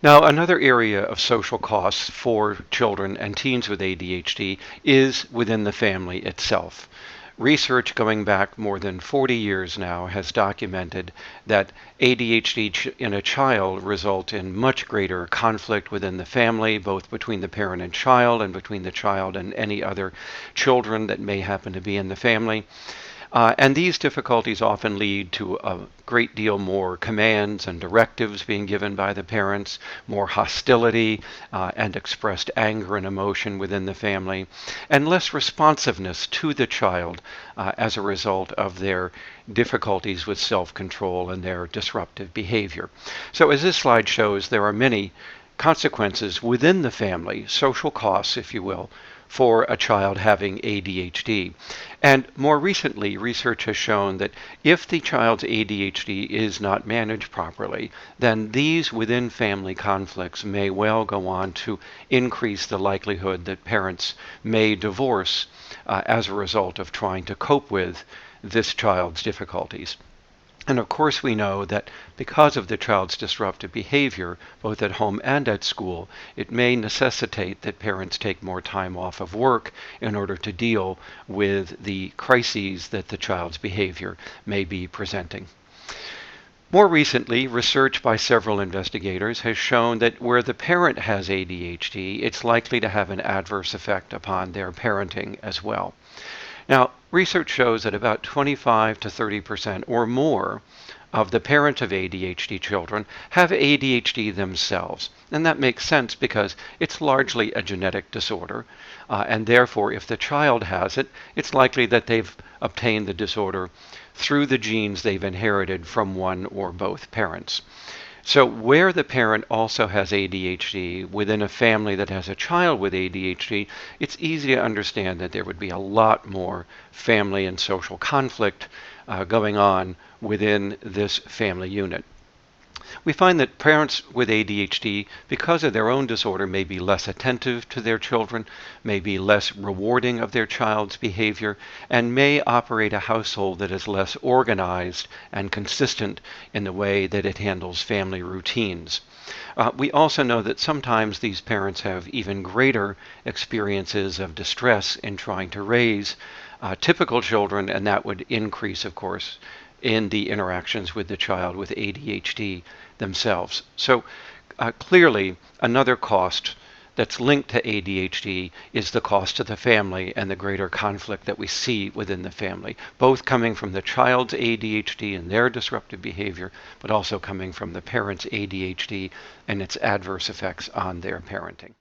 Now, another area of social costs for children and teens with ADHD is within the family itself. Research going back more than 40 years now has documented that ADHD in a child result in much greater conflict within the family, both between the parent and child and between the child and any other children that may happen to be in the family. And these difficulties often lead to a great deal more commands and directives being given by the parents, more hostility and expressed anger and emotion within the family, and less responsiveness to the child as a result of their difficulties with self-control and their disruptive behavior. So as this slide shows, there are many consequences within the family, social costs, if you will, for a child having ADHD. And more recently, research has shown that if the child's ADHD is not managed properly, then these within family conflicts may well go on to increase the likelihood that parents may divorce as a result of trying to cope with this child's difficulties. And of course we know that because of the child's disruptive behavior, both at home and at school, it may necessitate that parents take more time off of work in order to deal with the crises that the child's behavior may be presenting. More recently, research by several investigators has shown that where the parent has ADHD, it's likely to have an adverse effect upon their parenting as well. Now, research shows that about 25 to 30% or more of the parents of ADHD children have ADHD themselves. And that makes sense because it's largely a genetic disorder. And therefore, if the child has it, it's likely that they've obtained the disorder through the genes they've inherited from one or both parents. So where the parent also has ADHD within a family that has a child with ADHD, it's easy to understand that there would be a lot more family and social conflict going on within this family unit. We find that parents with ADHD, because of their own disorder, may be less attentive to their children, may be less rewarding of their child's behavior, and may operate a household that is less organized and consistent in the way that it handles family routines. We also know that sometimes these parents have even greater experiences of distress in trying to raise typical children, and that would increase, of course, in the interactions with the child with ADHD themselves. So clearly, another cost that's linked to ADHD is the cost to the family and the greater conflict that we see within the family, both coming from the child's ADHD and their disruptive behavior, but also coming from the parent's ADHD and its adverse effects on their parenting.